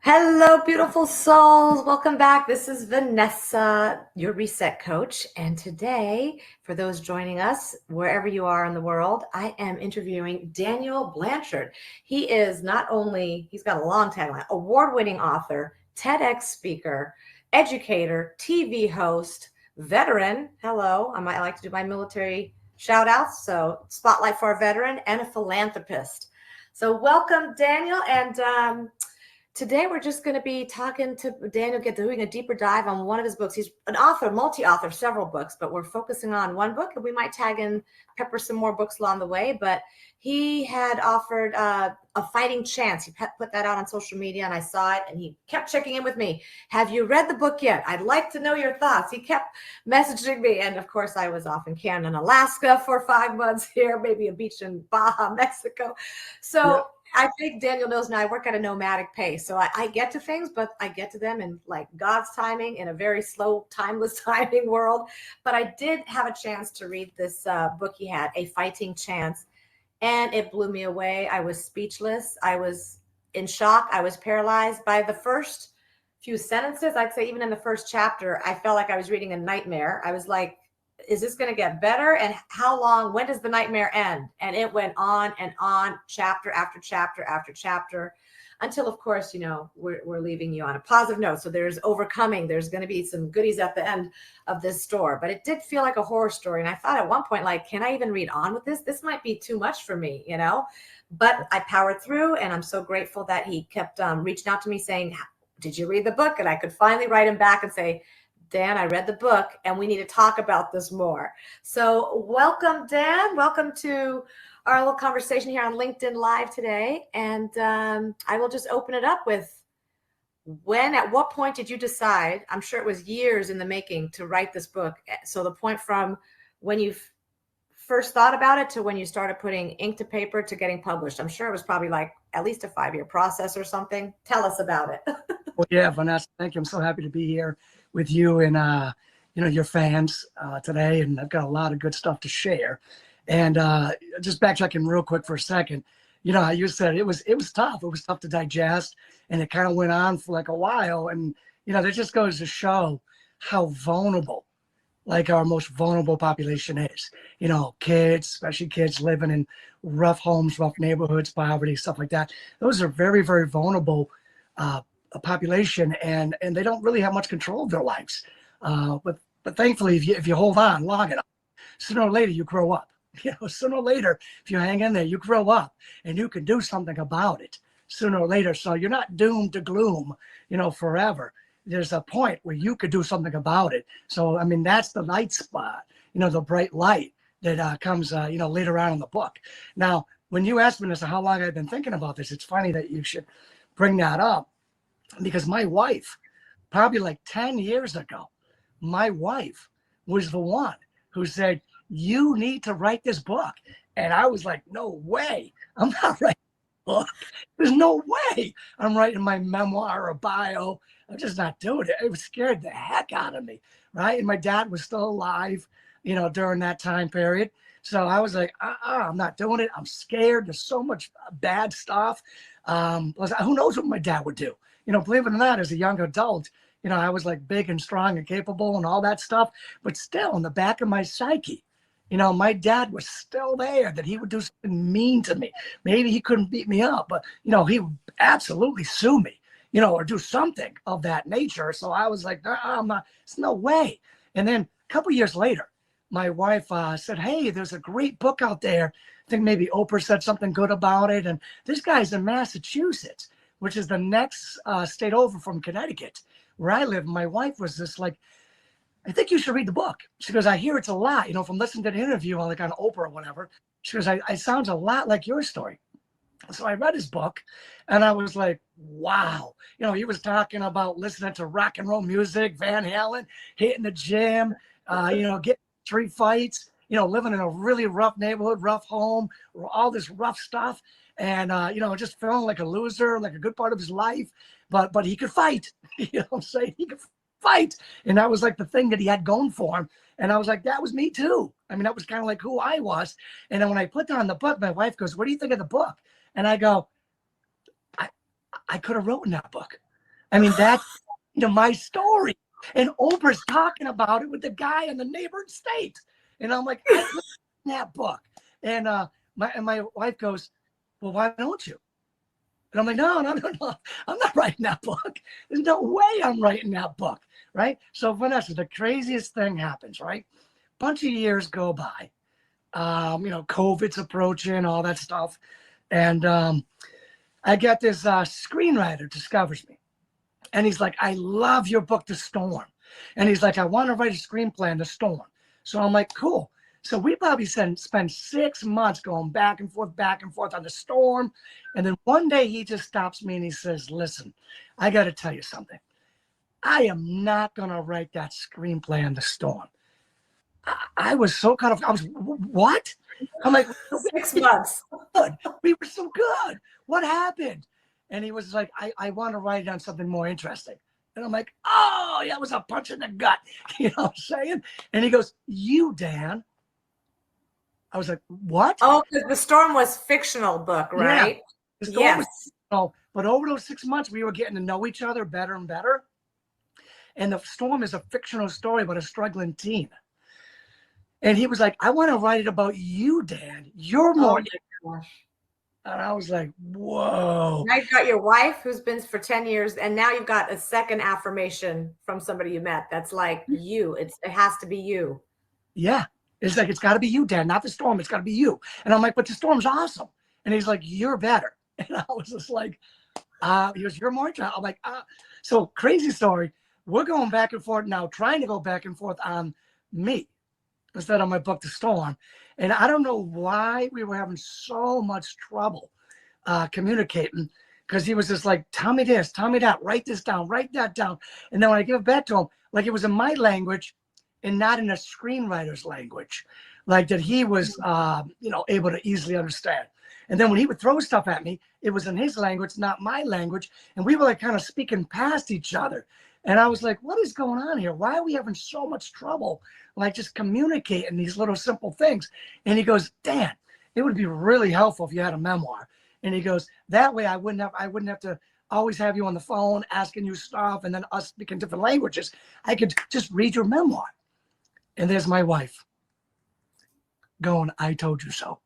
Hello, beautiful souls. Welcome back. This is Vanessa, your reset coach. And today, for those joining us, wherever you are in the world, I am interviewing Daniel Blanchard. He is not only, he's got a long tagline, award-winning author, TEDx speaker, educator, TV host, veteran. Hello, I like to do my military shout outs. So spotlight for a veteran and a philanthropist. So welcome, Daniel. And today, we're just going to be talking to Daniel, doing a deeper dive on one of his books. He's an author, multi-author, several books, but we're focusing on one book, and we might pepper some more books along the way. But he had offered a fighting chance. He put that out on social media, and I saw it, and he kept checking in with me. Have you read the book yet? I'd like to know your thoughts. He kept messaging me, and of course, I was off in Canada and Alaska for 5 months here, maybe a beach in Baja, Mexico. So. Yeah. I think Daniel knows now I work at a nomadic pace. So I get to things, but I get to them in like God's timing in a very slow, timeless timing world. But I did have a chance to read this book he had, A Fighting Chance, and it blew me away. I was speechless. I was in shock. I was paralyzed by the first few sentences. I'd say even in the first chapter, I felt like I was reading a nightmare. I was like, is this going to get better? And how long, when does the nightmare end? And it went on and on, chapter after chapter after chapter, until, of course, we're leaving you on a positive note. So there's overcoming. There's going to be some goodies at the end of this story. But it did feel like a horror story. And I thought at one point, like, can I even read on with this? This might be too much for me, But I powered through, and I'm so grateful that he kept reaching out to me saying, did you read the book? And I could finally write him back and say, Dan, I read the book, and we need to talk about this more. So welcome, Dan. Welcome to our little conversation here on LinkedIn Live today. And I will just open it up with at what point did you decide, I'm sure it was years in the making, to write this book? So the point from when you first thought about it to when you started putting ink to paper to getting published. I'm sure it was probably like at least a 5-year process or something. Tell us about it. Well, yeah, Vanessa, thank you. I'm so happy to be here with you and your fans today, and I've got a lot of good stuff to share. And just backtracking real quick for a second, how you said it was tough. It was tough to digest, and it kind of went on for like a while. And that just goes to show how vulnerable, like our most vulnerable population is. Kids, especially kids living in rough homes, rough neighborhoods, poverty, stuff like that. Those are very, very vulnerable a population, and they don't really have much control of their lives. But thankfully, if you hold on long enough, sooner or later you grow up. Sooner or later, if you hang in there, you grow up, and you can do something about it sooner or later. So you're not doomed to gloom, forever. There's a point where you could do something about it. So I mean, that's the light spot, the bright light that comes, later on in the book. Now, when you asked me as to how long I've been thinking about this, it's funny that you should bring that up. Because my wife, probably like 10 years ago, my wife was the one who said, you need to write this book. And I was like, no way. I'm not writing a book. There's no way I'm writing my memoir or bio. I'm just not doing it. It scared the heck out of me, right? And my dad was still alive, during that time period. So I was like, I'm not doing it. I'm scared. There's so much bad stuff. Who knows what my dad would do? Believe it or not, as a young adult, I was like big and strong and capable and all that stuff. But still, in the back of my psyche, my dad was still there, that he would do something mean to me. Maybe he couldn't beat me up, but, he would absolutely sue me, or do something of that nature. So I was like, I'm not, there's no way. And then a couple years later, my wife said, hey, there's a great book out there. I think maybe Oprah said something good about it. And this guy's in Massachusetts, which is the next state over from Connecticut, where I live. My wife was just like, I think you should read the book. She goes, I hear it's a lot, from listening to the interview on Oprah or whatever. She goes, it sounds a lot like your story. So I read his book, and I was like, wow. He was talking about listening to rock and roll music, Van Halen, hitting the gym, getting street fights, living in a really rough neighborhood, rough home, all this rough stuff. And, just feeling like a loser, like a good part of his life, but he could fight, I'm saying? He could fight. And that was like the thing that he had going for him. And I was like, that was me too. I mean, that was kind of like who I was. And then when I put down the book, my wife goes, what do you think of the book? And I go, I could have written that book. I mean, that's my story. And Oprah's talking about it with the guy in the neighboring state. And I'm like, I could have written that book. And my wife goes, well, why don't you? And I'm like, no. I'm not writing that book. There's no way I'm writing that book, right? So Vanessa, the craziest thing happens, right? Bunch of years go by. COVID's approaching, all that stuff. And I get this screenwriter discovers me. And he's like, I love your book, The Storm. And he's like, I want to write a screenplay on The Storm. So I'm like, cool. So we probably spend 6 months going back and forth on The Storm. And then one day he just stops me and he says, listen, I got to tell you something. I am not going to write that screenplay on The Storm. I was so kind of, I was, what? I'm like, 6 months. We were so good. What happened? And he was like, I want to write it on something more interesting. And I'm like, oh, yeah, it was a punch in the gut. You know what I'm saying? And he goes, you, Dan. I was like, what? Oh, because The Storm was fictional book, right? Yeah, The Storm yes. was fictional, but over those 6 months, we were getting to know each other better and better. And The Storm is a fictional story about a struggling teen. And he was like, I want to write it about you, Dan. You're more. Oh my gosh. And I was like, whoa. Now you've got your wife who's been for 10 years, and now you've got a second affirmation from somebody you met. That's like you. It has to be you. Yeah. It's like, it's got to be you, Dan, not The Storm. It's got to be you. And I'm like, but The Storm's awesome. And he's like, you're better. And I was just like, he goes, you're more interesting. I'm like, So crazy story. We're going back and forth now, trying to go back and forth on me instead of my book, The Storm. And I don't know why we were having so much trouble communicating, because he was just like, tell me this, tell me that, write this down, write that down. And then when I give it back to him, like it was in my language and not in a screenwriter's language, like that he was, able to easily understand. And then when he would throw stuff at me, it was in his language, not my language. And we were like kind of speaking past each other. And I was like, what is going on here? Why are we having so much trouble, like just communicating these little simple things? And he goes, Dan, it would be really helpful if you had a memoir. And he goes, that way I wouldn't have to always have you on the phone asking you stuff and then us speaking different languages. I could just read your memoir. And there's my wife going, I told you so.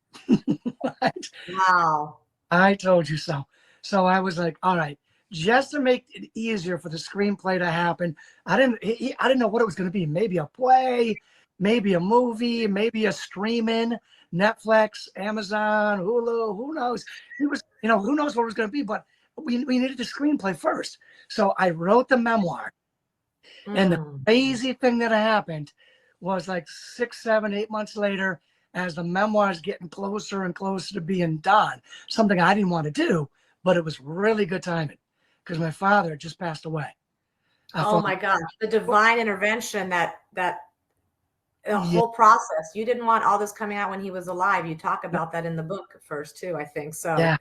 Right? Wow. I told you so. So I was like, all right, just to make it easier for the screenplay to happen. I didn't know what it was going to be. Maybe a play, maybe a movie, maybe a streaming, Netflix, Amazon, Hulu, who knows? He was, who knows what it was going to be, but we needed the screenplay first. So I wrote the memoir. And the crazy thing that happened was like 6, 7, 8 months later, as the memoir is getting closer and closer to being done, something I didn't want to do, but it was really good timing because my father had just passed away. Oh my gosh, the divine intervention, that whole process. You didn't want all this coming out when he was alive. You talk about that in the book first too, I think. So yeah,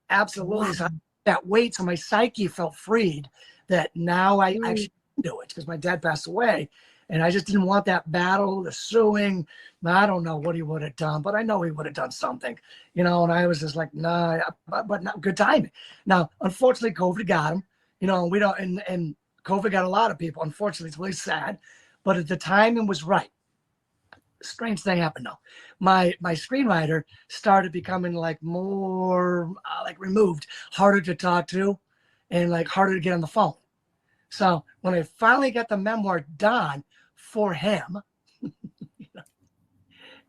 absolutely. Wow. So that weight, so my psyche felt freed that now I actually do it because my dad passed away. And I just didn't want that battle, the suing. I don't know what he would have done, but I know he would have done something, and I was just like, nah, but not good timing. Now, unfortunately, COVID got him, we don't, and COVID got a lot of people. Unfortunately, it's really sad, but at the timing was right. Strange thing happened though. My screenwriter started becoming like more like removed, harder to talk to, and like harder to get on the phone. So when I finally got the memoir done for him,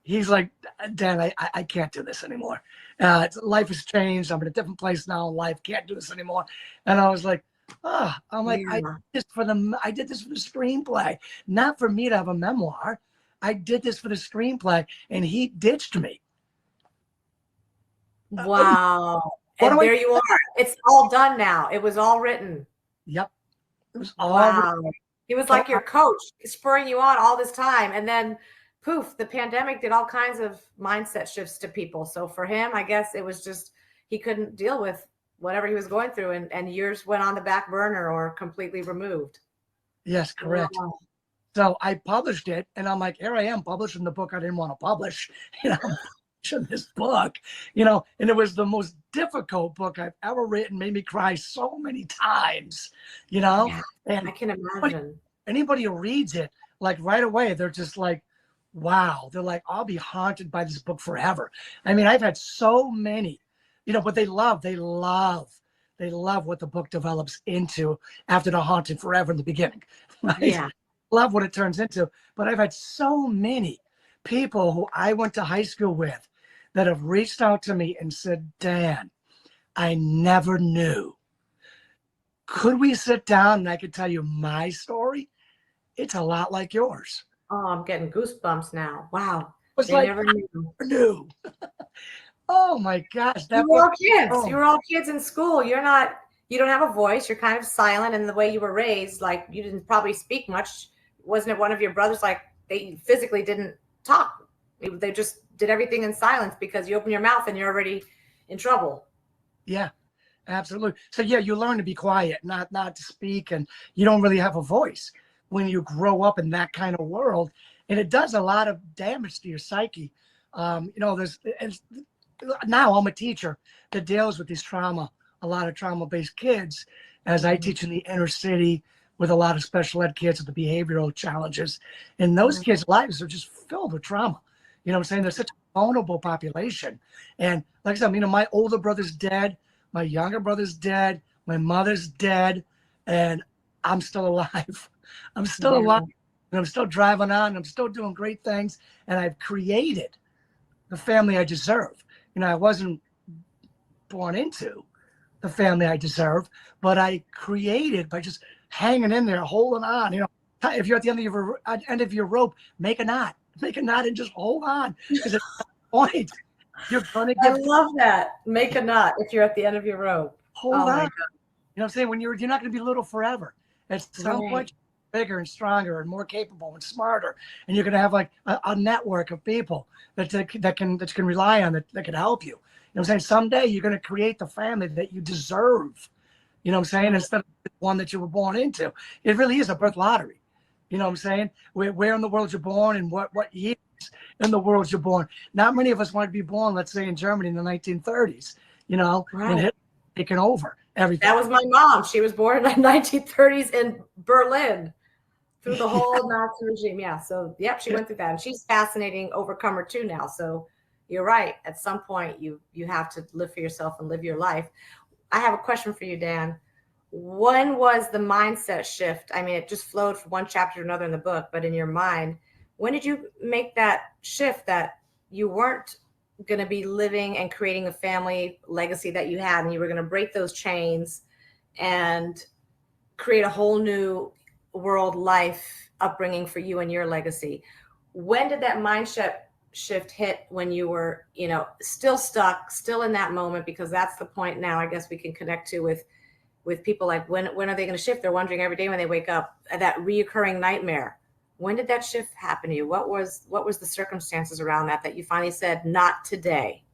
he's like, Dan, I can't do this anymore. Life has changed. I'm in a different place now in life. Can't do this anymore. And I was like, I'm like, I did this for the screenplay, not for me to have a memoir. I did this for the screenplay, and he ditched me. Wow. And there you are. It's all done now. It was all written. Yep. It was all written. He was like your coach, spurring you on all this time. And then poof, the pandemic did all kinds of mindset shifts to people. So for him, I guess it was just, he couldn't deal with whatever he was going through, and years went on the back burner or completely removed. Yes, correct. Wow. So I published it, and I'm like, here I am publishing the book I didn't want to publish. this book, and it was the most difficult book I've ever written, made me cry so many times, Yeah, and I can imagine. anybody who reads it, like right away, they're just like, wow, they're like, I'll be haunted by this book forever. I mean, I've had so many, but they love what the book develops into after the haunted forever in the beginning, right? Yeah. Love what it turns into. But I've had so many people who I went to high school with that have reached out to me and said, Dan, I never knew. Could we sit down and I could tell you my story? It's a lot like yours. Oh, I'm getting goosebumps now. Wow. It's They like, never I knew. never knew. Oh my gosh. You That were all book. kids. Oh, You were all kids in school. You don't have a voice. You're kind of silent, and the way you were raised, like you didn't probably speak much. Wasn't it one of your brothers, like they physically didn't talk? They just did everything in silence because you open your mouth and you're already in trouble. yeah, absolutely. So yeah, you learn to be quiet, not to speak, and you don't really have a voice when you grow up in that kind of world. And it does a lot of damage to your psyche. Now I'm a teacher that deals with these a lot of trauma-based kids, as I teach in the inner city with a lot of special ed kids with the behavioral challenges. And those kids' lives are just filled with trauma. You know what I'm saying? They're such a vulnerable population. And like I said, my older brother's dead, my younger brother's dead, my mother's dead, and I'm still alive. I'm still alive. And I'm still driving on. I'm still doing great things. And I've created the family I deserve. I wasn't born into the family I deserve, but I created by just hanging in there, holding on. If you're at the end of your rope, make a knot and just hold on, because at some point you're gonna I get. love that. Make a knot if you're at the end of your rope. Hold Oh on. my God. What I'm saying? When you're not going to be little forever. At some Right. point, you're bigger and stronger and more capable and smarter, and you're going to have like a network of people that you can rely on, that can help you. What I'm saying? Someday you're going to create the family that you deserve. What I'm saying? Instead of the one that you were born into. It really is a birth lottery. What I'm saying? Where in the world you're born and what years in the world you're born. Not many of us want to be born, let's say, in Germany in the 1930s. When Hitler taken over everything. That was my mom. She was born in the 1930s in Berlin through the whole Nazi regime. Yeah. So, yep, she went through that. And she's fascinating overcomer too now. So you're right. At some point, you have to live for yourself and live your life. I have a question for you, Dan. When was the mindset shift? I mean, it just flowed from one chapter to another in the book, but in your mind, when did you make that shift that you weren't going to be living and creating a family legacy that you had, and you were going to break those chains and create a whole new world life upbringing for you and your legacy? When did that mindset shift hit? When you were, still stuck, still in that moment? Because that's the point now, I guess, we can connect to with people, like when are they going to shift? They're wondering every day when they wake up, that reoccurring nightmare. When did that shift happen to you? What was the circumstances around that you finally said, not today?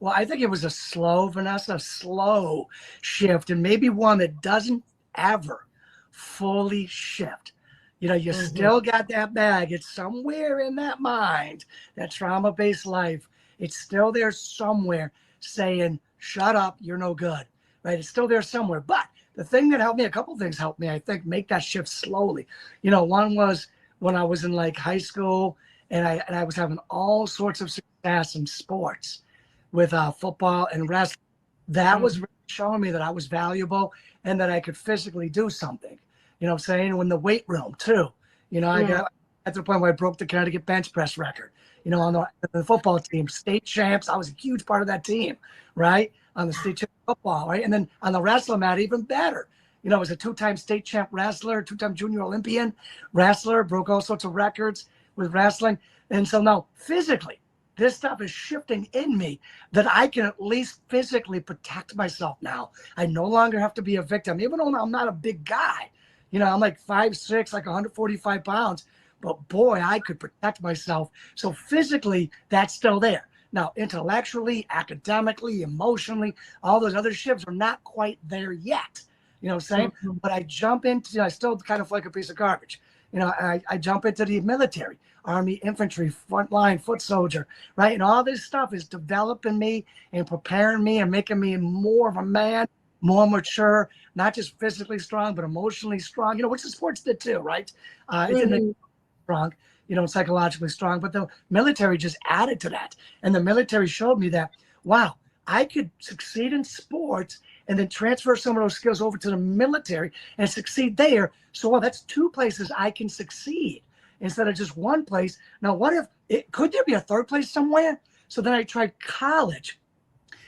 Well, I think it was a slow shift, and maybe one that doesn't ever fully shift. You still got that bag. It's somewhere in that mind, that trauma-based life. It's still there somewhere saying, shut up, you're no good, right? It's still there somewhere. But the thing that helped me, a couple things helped me, I think, make that shift slowly. One was when I was in like high school, and I was having all sorts of success in sports with football and wrestling. That was really showing me that I was valuable and that I could physically do something. What I'm saying? In the weight room too. I got at the point where I broke the Connecticut bench press record. On the football team, state champs. I was a huge part of that team, right? On the state champ football, right? And then on the wrestling mat, even better. I was a 2-time state champ wrestler, 2-time Junior Olympian wrestler, broke all sorts of records with wrestling. And so now physically, this stuff is shifting in me that I can at least physically protect myself now. I no longer have to be a victim, even though I'm not a big guy. I'm like 5'6", like 145 pounds. But boy, I could protect myself. So physically, that's still there. Now, intellectually, academically, emotionally, all those other shifts are not quite there yet. What I'm saying? But I jump into, I still kind of like a piece of garbage. I jump into the military, Army, infantry, frontline, foot soldier, right? And all this stuff is developing me and preparing me and making me more of a man, more mature, not just physically strong, but emotionally strong, which the sports did too, right? It didn't make me strong, psychologically strong, but the military just added to that. And the military showed me that, wow, I could succeed in sports and then transfer some of those skills over to the military and succeed there. So, well, that's two places I can succeed instead of just one place. Now, could there be a third place somewhere? So then I tried college,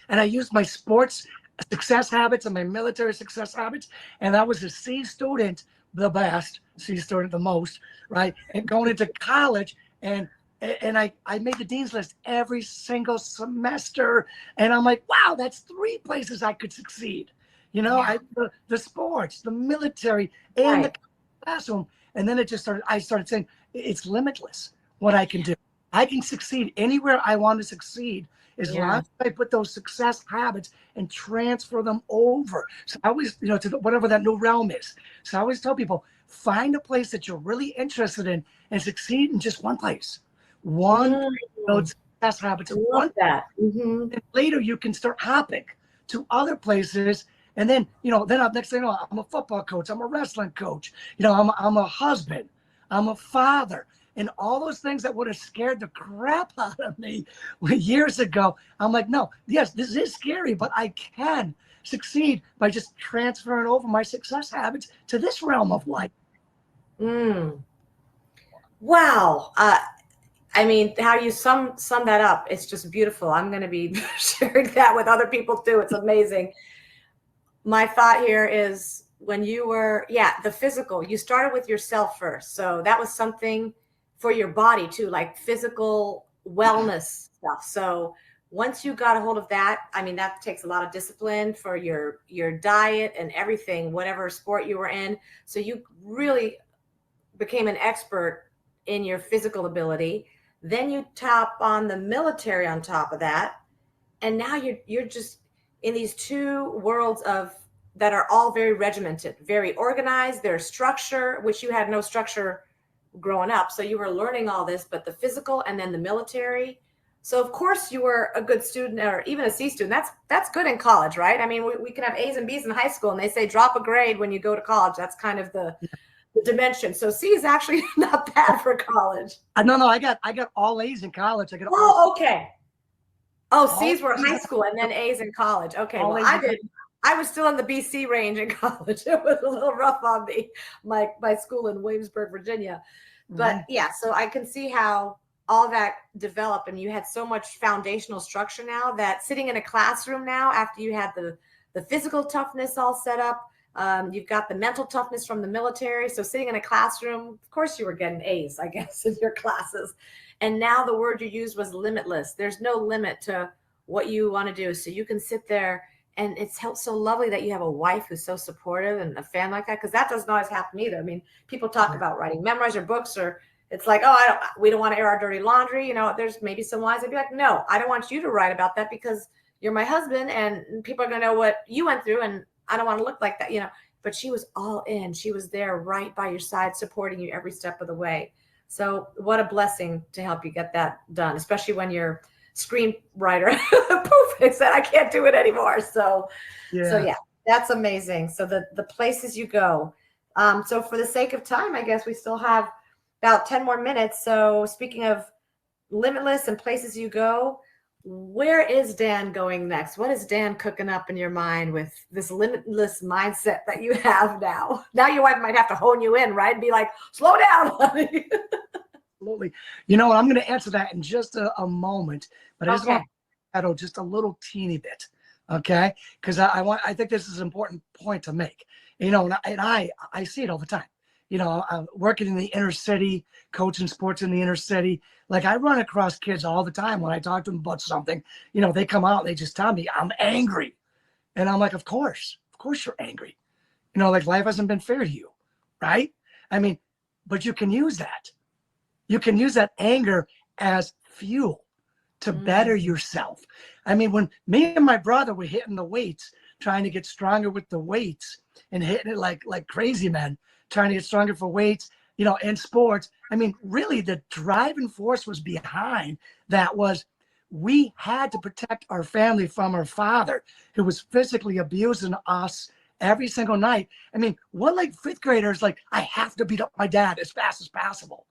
and I used my sports success habits and my military success habits. And I was a C student, the best, C student the most, right? And going into college, and I made the dean's list every single semester. And I'm like, wow, that's three places I could succeed. The sports, the military, and the classroom. And then I started saying, it's limitless what I can do. I can succeed anywhere I want to succeed as long as I put those success habits and transfer them over. So I always, to whatever that new realm is. So I always tell people, find a place that you're really interested in and succeed in just one place. Those success habits. I love that. Mm-hmm. And later you can start hopping to other places. And then, next thing you know, I'm a football coach. I'm a wrestling coach. I'm a husband. I'm a father. And all those things that would have scared the crap out of me years ago, I'm like, no, yes, this is scary, but I can succeed by just transferring over my success habits to this realm of life. Wow. I mean, how you sum that up, it's just beautiful. I'm going to be sharing that with other people too. It's amazing. My thought here is when you were, the physical, you started with yourself first. So that was something for your body too, like physical wellness stuff. So once you got a hold of that, I mean, that takes a lot of discipline for your diet and everything, whatever sport you were in. So you really became an expert in your physical ability. Then you top on the military on top of that. And now you're just in these two worlds that are all very regimented, very organized. There's structure, which you had no structure growing up. So you were learning all this, but the physical and then the military. So of course you were a good student, or even a C student. That's good in college, right? I mean, we can have A's and B's in high school, and they say drop a grade when you go to college. That's kind of the dimension. So C is actually not bad for college. No, I got all A's in college. Okay. Oh, C's were in high school and then A's in college. Okay. Well, I was still in the BC range in college. It was a little rough on me, my school in Williamsburg, Virginia. But so I can see how all that developed, and you had so much foundational structure now that sitting in a classroom now, after you had the physical toughness all set up, you've got the mental toughness from the military. So sitting in a classroom, of course you were getting A's, I guess, in your classes. And now the word you used was limitless. There's no limit to what you want to do. So you can sit there, and it's so lovely that you have a wife who's so supportive and a fan like that, because that doesn't always happen either. I mean, people talk about writing memoirs or books, or it's like, we don't want to air our dirty laundry. There's maybe some wives that'd be like, no, I don't want you to write about that because you're my husband and people are going to know what you went through, and I don't want to look like that, But she was all in. She was there right by your side, supporting you every step of the way. So what a blessing to help you get that done, especially when you're screenwriter. Poof, it said I can't do it anymore. So that's amazing. So the places you go. So for the sake of time, I guess we still have about 10 more minutes. So speaking of limitless and places you go, where is Dan going next? What is Dan cooking up in your mind with this limitless mindset that you have now? Now your wife might have to hone you in, right? And be like, slow down, honey. Absolutely. I'm going to answer that in just a moment, but I just want to add just a little teeny bit, okay? Because I think this is an important point to make. And I see it all the time. I'm working in the inner city, coaching sports in the inner city. Like, I run across kids all the time when I talk to them about something. They come out and they just tell me, I'm angry. And I'm like, of course you're angry. Like, life hasn't been fair to you, right? I mean, but you can use that. You can use that anger as fuel to better yourself. I mean, when me and my brother were hitting the weights, trying to get stronger with the weights and hitting it like crazy men, trying to get stronger for weights, in sports. I mean, really the driving force was behind that was we had to protect our family from our father who was physically abusing us every single night. I mean, what like fifth graders like, I have to beat up my dad as fast as possible.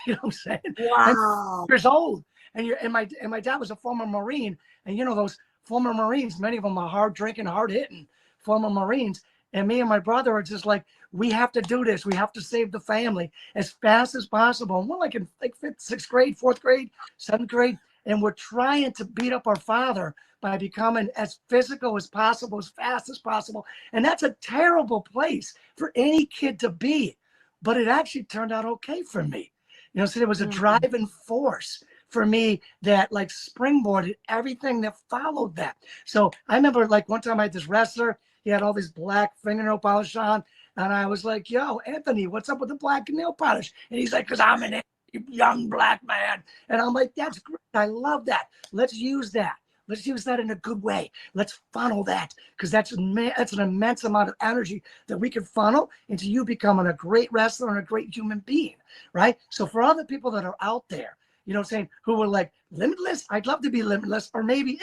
You know what I'm saying? I'm Wow. years old. And my dad was a former Marine. And those former Marines, many of them are hard drinking, hard hitting former Marines. And me and my brother are just like, we have to do this. We have to save the family as fast as possible. And we're like in like fifth, sixth grade, fourth grade, seventh grade. And we're trying to beat up our father by becoming as physical as possible, as fast as possible. And that's a terrible place for any kid to be. But it actually turned out okay for me. So there was a driving force for me that like springboarded everything that followed that. So I remember like one time I had this wrestler, he had all this black fingernail polish on. And I was like, yo, Anthony, what's up with the black nail polish? And he's like, because I'm an young black man. And I'm like, that's great. I love that. Let's use that. Let's use that in a good way. Let's funnel that because that's an immense amount of energy that we can funnel into you becoming a great wrestler and a great human being, right? So for all the people that are out there, saying who were like limitless, I'd love to be limitless, or maybe,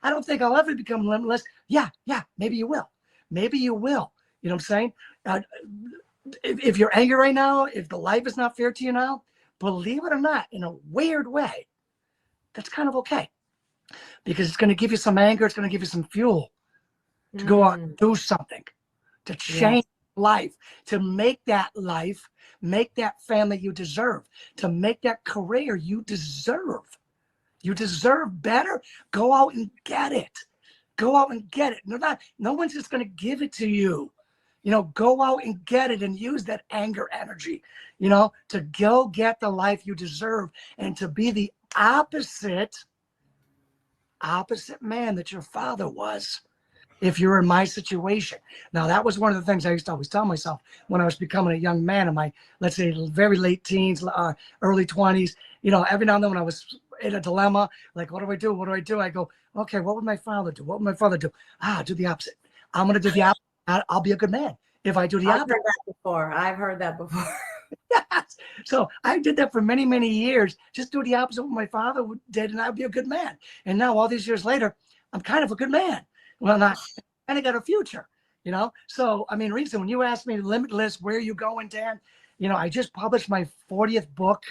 I don't think I'll ever become limitless. Yeah, maybe you will. Maybe you will. You know what I'm saying? If you're angry right now, if the life is not fair to you now, believe it or not, in a weird way, that's kind of okay. Because it's going to give you some anger. It's going to give you some fuel to go out and do something, to change life, to make that life, make that family you deserve, to make that career you deserve. You deserve better. Go out and get it. Go out and get it. No one's just going to give it to you. Go out and get it and use that anger energy, to go get the life you deserve and to be the opposite man that your father was if you're in my situation. Now, that was one of the things I used to always tell myself when I was becoming a young man in my, let's say, very late teens, early 20s. Every now and then when I was in a dilemma, like, what do I do? What do I do? I go, okay, what would my father do? What would my father do? Do the opposite. I'm going to do the opposite. I'll be a good man if I do the opposite. I've heard that before. Yes. So I did that for many, many years. Just do the opposite of what my father did, and I'd be a good man. And now, all these years later, I'm kind of a good man. Well, I kind of got a future, So, I mean, reason when you asked me limitless, where are you going, Dan? I just published my 40th book.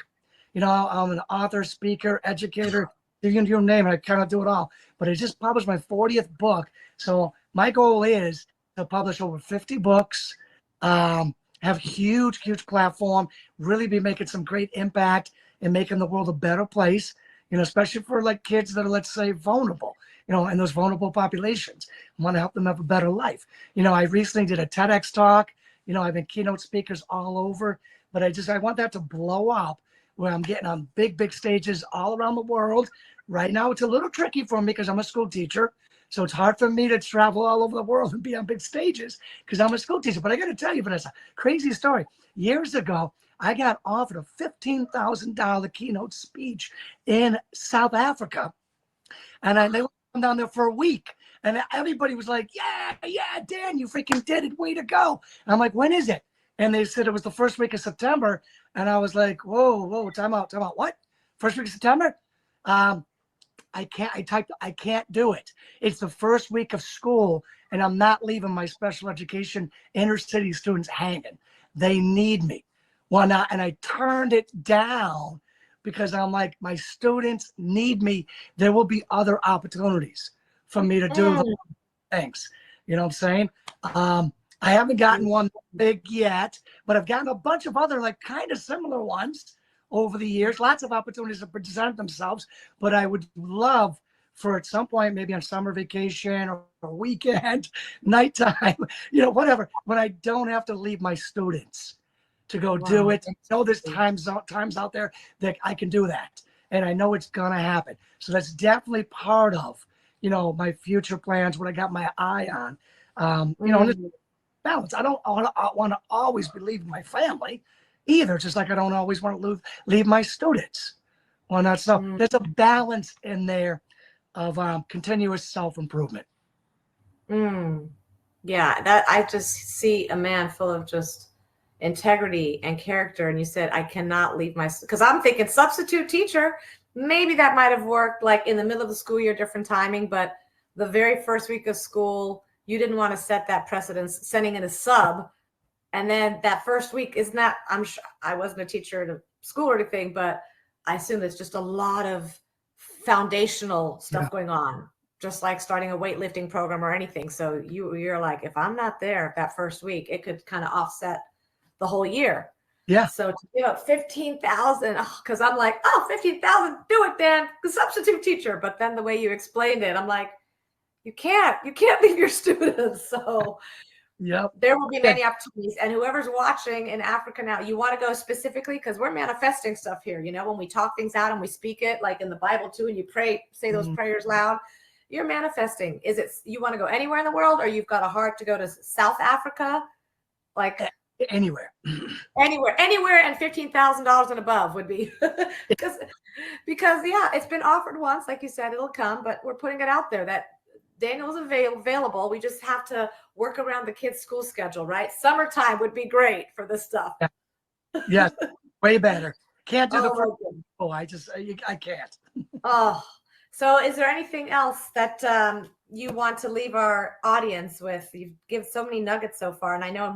I'm an author, speaker, educator. You name it, I kind of do it all. But I just published my 40th book. So my goal is to publish over 50 books. Have huge platform, really be making some great impact and making the world a better place, especially for like kids that are, let's say, vulnerable, in those vulnerable populations. I want to help them have a better life. I recently did a TEDx talk. I've been keynote speakers all over, but I want that to blow up where I'm getting on big stages all around the world. Right now, it's a little tricky for me because I'm a school teacher. So it's hard for me to travel all over the world and be on big stages because I'm a school teacher. But I got to tell you, Vanessa, crazy story. Years ago, I got offered a $15,000 keynote speech in South Africa. And they went down there for a week. And everybody was like, yeah, Dan, you freaking did it. Way to go. And I'm like, when is it? And they said it was the first week of September. And I was like, whoa, time out. What? First week of September? I can't do it. It's the first week of school and I'm not leaving my special education inner city students hanging. They need me. Well, now, and I turned it down because I'm like, my students need me. There will be other opportunities for me to do those things. You know what I'm saying? I haven't gotten one big yet, but I've gotten a bunch of other like kind of similar ones over the years. Lots of opportunities to present themselves, but I would love for at some point, maybe on summer vacation or a weekend, nighttime, whatever, when I don't have to leave my students to go do it. I know there's times out there that I can do that. And I know it's going to happen. So that's definitely part of, my future plans, what I got my eye on. And balance. I don't want to always be leaving my family either, just like I don't always want to leave my students. Well, not so. There's a balance in there of continuous self-improvement. Yeah, that I just see a man full of just integrity and character, and you said, I cannot leave my, because I'm thinking substitute teacher, maybe that might have worked like in the middle of the school year, different timing, but the very first week of school, you didn't want to set that precedence, sending in a sub. And then that first week is not, I'm sure I wasn't a teacher at a school or anything, but I assume there's just a lot of foundational stuff going on, just like starting a weightlifting program or anything. So you're like, if I'm not there that first week, it could kind of offset the whole year. Yeah. So to give up 15,000, because I'm like, 15,000, do it, Dan, the substitute teacher. But then the way you explained it, I'm like, you can't leave your students. So there will be many opportunities. And whoever's watching in Africa now, you want to go specifically, because we're manifesting stuff here. You know, when we talk things out and we speak it, like in the Bible too, and you pray, say those prayers loud, you're manifesting. Is it, you want to go anywhere in the world, or you've got a heart to go to South Africa? Like anywhere, and $15,000 and above would be because yeah, it's been offered once, like you said, it'll come, but we're putting it out there that Daniel's available. We just have to work around the kids' school schedule, right? Summertime would be great for this stuff. Yeah, way better. Can't do I can't. So is there anything else that you want to leave our audience with? You've given so many nuggets so far, and I know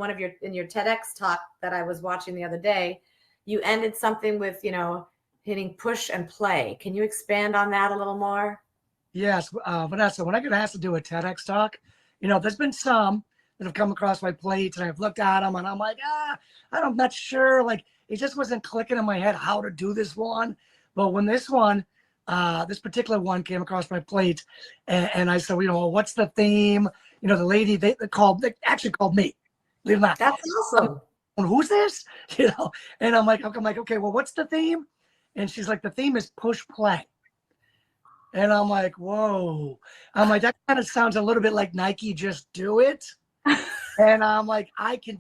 in your TEDx talk that I was watching the other day, you ended something with, hitting push and play. Can you expand on that a little more? Yes, Vanessa, when I get asked to do a TEDx talk, there's been some that have come across my plate, and I've looked at them and I'm like, I'm not sure. Like, it just wasn't clicking in my head how to do this one. But when this this particular one came across my plate, and I said, what's the theme? The lady, they actually called me. Believe it or not. That's awesome. Who's this? And I'm like, okay, well, what's the theme? And she's like, the theme is push play. And I'm like, whoa. I'm like, that kind of sounds a little bit like Nike, just do it. And I'm like, I can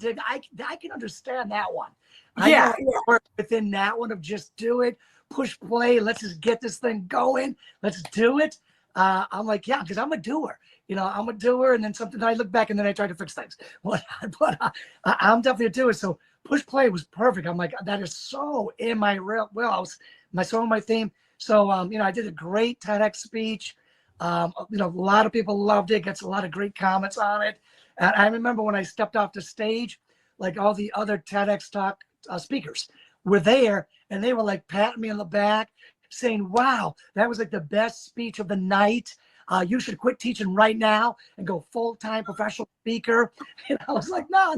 understand that one. I work within that one of just do it, push play. Let's just get this thing going. Let's do it. I'm like, yeah, because I'm a doer. I'm a doer. And then something, I look back and then I try to fix things. But I'm definitely a doer. So push play was perfect. I'm like, that is so in my wheelhouse, my theme. So, I did a great TEDx speech. A lot of people loved it. Gets a lot of great comments on it. And I remember when I stepped off the stage, like all the other TEDx talk speakers were there, and they were like patting me on the back, saying, wow, that was like the best speech of the night. You should quit teaching right now and go full-time professional speaker. And I was like, no,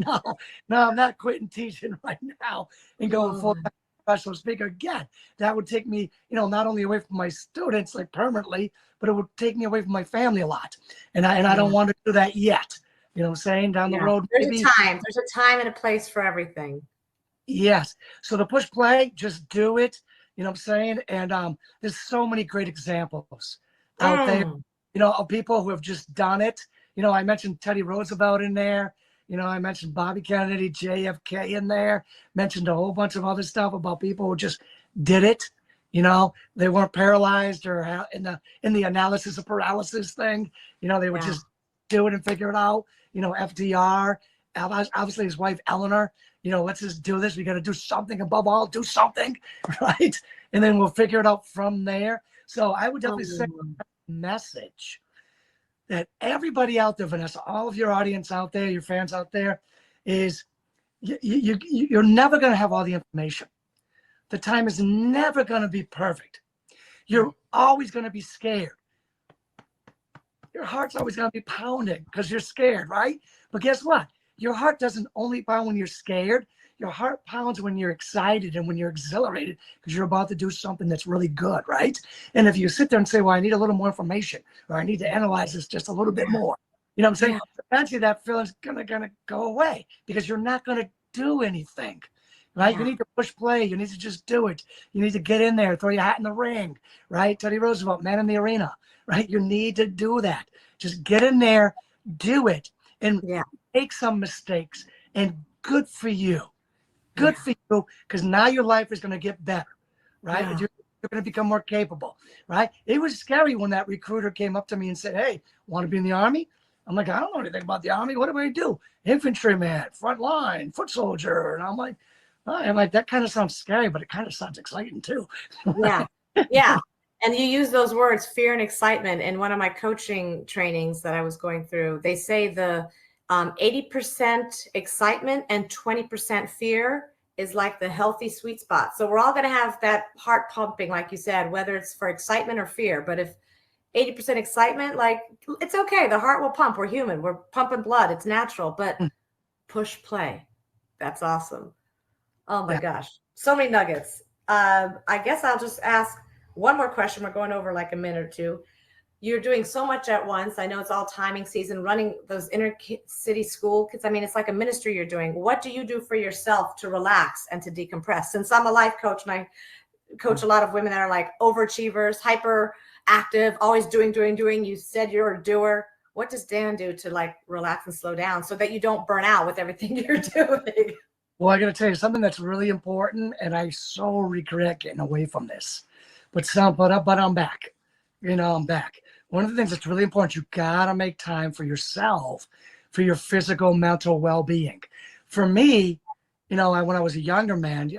I'm not quitting teaching right now and going full-time professional speaker. Again, that would take me, not only away from my students like permanently, but it would take me away from my family a lot. And I don't want to do that yet. You know what I'm saying? Down the road. There's a time and a place for everything. Yes. So the push play, just do it. You know what I'm saying? And there's so many great examples out there, of people who have just done it. I mentioned Teddy Roosevelt in there. I mentioned Bobby Kennedy, JFK in there, mentioned a whole bunch of other stuff about people who just did it. They weren't paralyzed or in the analysis of paralysis thing. They would just do it and figure it out. FDR, obviously his wife, Eleanor, let's just do this. We got to do something, above all, do something, right? And then we'll figure it out from there. So I would definitely say a message that everybody out there, Vanessa, all of your audience out there, your fans out there, is you're never going to have all the information. The time is never going to be perfect. You're always going to be scared. Your heart's always going to be pounding because you're scared, right? But guess what? Your heart doesn't only pound when you're scared. Your heart pounds when you're excited and when you're exhilarated because you're about to do something that's really good, right? And if you sit there and say, well, I need a little more information, or I need to analyze this just a little bit more, you know what I'm saying? Eventually that feeling's gonna go away because you're not going to do anything, right? You need to push play. You need to just do it. You need to get in there, throw your hat in the ring, right? Teddy Roosevelt, man in the arena, right? You need to do that. Just get in there, do it, and make some mistakes. And good for you. Good for you, because now your life is going to get better, right? You're going to become more capable, right? It was scary when that recruiter came up to me and said, hey, want to be in the Army? I'm like, I don't know anything about the Army. What do I do? Infantryman, front line, foot soldier. And I'm like, that kind of sounds scary, but it kind of sounds exciting too. Yeah. Yeah. And you use those words, fear and excitement. In one of my coaching trainings that I was going through, they say the 80% excitement and 20% fear is like the healthy sweet spot. So we're all going to have that heart pumping, like you said, whether it's for excitement or fear. But if 80% excitement, like, it's okay. The heart will pump. We're human. We're pumping blood. It's natural. But push play. That's awesome. Oh my gosh. So many nuggets. I guess I'll just ask one more question. We're going over like a minute or two. You're doing so much at once. I know it's all timing season, running those inner city school kids. I mean, it's like a ministry you're doing. What do you do for yourself to relax and to decompress? Since I'm a life coach and I coach a lot of women that are like overachievers, hyper active, always doing. You said you're a doer. What does Dan do to like relax and slow down so that you don't burn out with everything you're doing? Well, I got to tell you something that's really important, and I so regret getting away from this. But I'm back. I'm back. One of the things that's really important, you got to make time for yourself, for your physical, mental well-being. For me, when I was a younger man,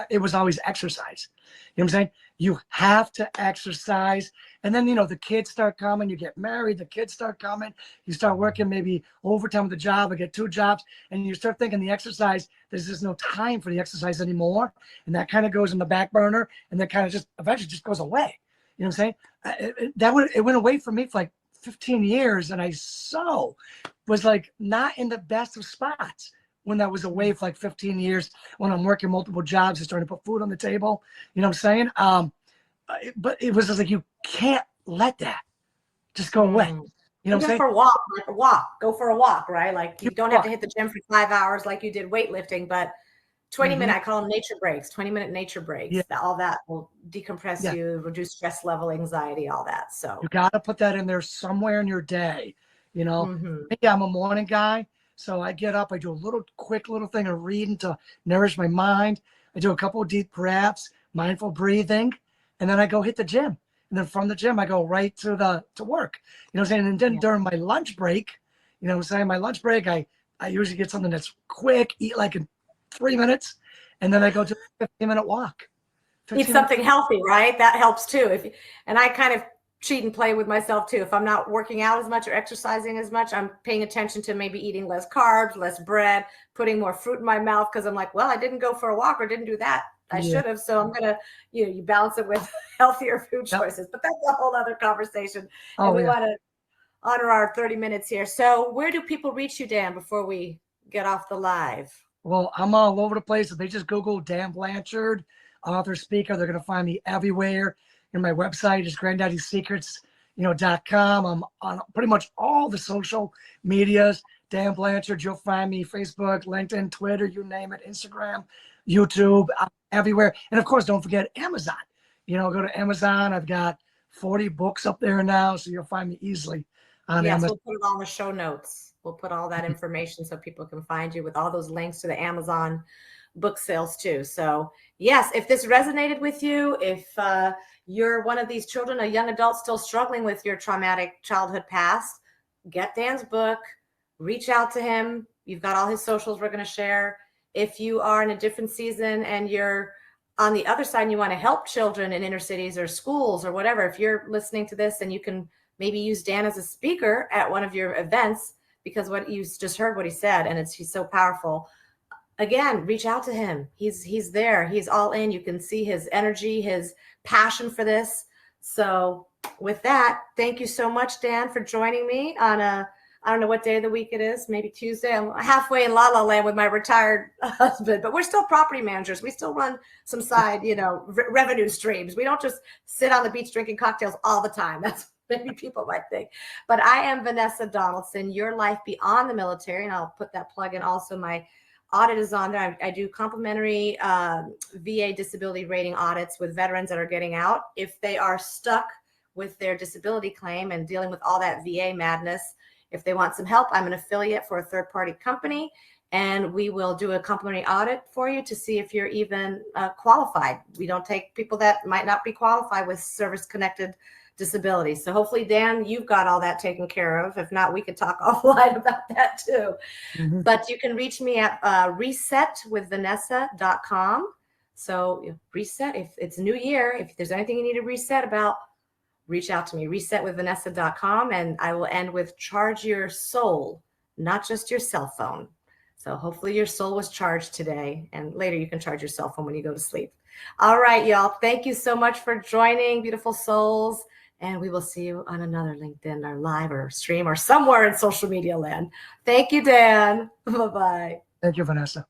it was always exercise. You know what I'm saying? You have to exercise. And then, the kids start coming, you get married, the kids start coming, you start working maybe overtime with the job, or get 2 jobs, and you start thinking the exercise, there's just no time for the exercise anymore. And that kind of goes in the back burner, and then kind of just eventually just goes away. You know what I'm saying? It went away from me for like 15 years, and I was like not in the best of spots when that was away for like 15 years, when I'm working multiple jobs and starting to put food on the table. You know what I'm saying? But it was just like, you can't let that just go away. You know what I'm saying? For go for a walk, right? Like you don't have to hit the gym for 5 hours like you did weightlifting, but 20 minute, I call them nature breaks, 20-minute nature breaks. Yeah. All that will decompress you, reduce stress level, anxiety, all that. So you got to put that in there somewhere in your day. Maybe I'm a morning guy. So I get up, I do a quick little thing of reading to nourish my mind. I do a couple of deep breaths, mindful breathing, and then I go hit the gym. And then from the gym, I go right to work. You know what I'm saying? And then during my lunch break, my lunch break, I usually get something that's quick, eat like in 3 minutes, and then I go to a 15-minute walk. Eat something healthy, right? That helps too. And I kind of cheat and play with myself too. If I'm not working out as much or exercising as much, I'm paying attention to maybe eating less carbs, less bread, putting more fruit in my mouth, because I'm like, well, I didn't go for a walk or didn't do that. I should have. So I'm going to, you balance it with healthier food choices, but that's a whole other conversation. And we want to honor our 30 minutes here. So where do people reach you, Dan, before we get off the live? Well, I'm all over the place. If they just Google Dan Blanchard, author, speaker, they're going to find me everywhere. And my website is granddaddysecrets.com. I'm on pretty much all the social medias. Dan Blanchard, you'll find me Facebook, LinkedIn, Twitter, you name it, Instagram, YouTube, everywhere. And of course, don't forget Amazon. Go to Amazon. I've got 40 books up there now, so you'll find me easily on Amazon. We'll put it all in the show notes. We'll put all that information so people can find you with all those links to the Amazon book sales too. So yes, if this resonated with you, if you're one of these children, a young adult still struggling with your traumatic childhood past, get Dan's book, reach out to him. You've got all his socials we're going to share. If you are in a different season and you're on the other side and you want to help children in inner cities or schools or whatever, if you're listening to this and you can maybe use Dan as a speaker at one of your events, because what you just heard what he said, and he's so powerful. Again, reach out to him. He's there. He's all in. You can see his energy, his passion for this. So with that, thank you so much, Dan, for joining me on I don't know what day of the week it is, maybe Tuesday. I'm halfway in La La Land with my retired husband, but we're still property managers. We still run some side, revenue streams. We don't just sit on the beach drinking cocktails all the time. That's maybe people might think. But I am Vanessa Donaldson, Your Life Beyond the Military, and I'll put that plug in also. My audit is on there. I do complimentary VA disability rating audits with veterans that are getting out. If they are stuck with their disability claim and dealing with all that VA madness, if they want some help, I'm an affiliate for a third-party company, and we will do a complimentary audit for you to see if you're even qualified. We don't take people that might not be qualified with service-connected disabilities. So hopefully, Dan, you've got all that taken care of. If not, we could talk offline about that too. Mhm. But you can reach me at resetwithvanessa.com. So reset, if it's new year, if there's anything you need to reset about, reach out to me, resetwithvanessa.com. And I will end with charge your soul, not just your cell phone. So hopefully your soul was charged today, and later you can charge your cell phone when you go to sleep. All right, y'all. Thank you so much for joining, beautiful souls. And we will see you on another LinkedIn or live or stream or somewhere in social media land. Thank you, Dan. Bye-bye. Thank you, Vanessa.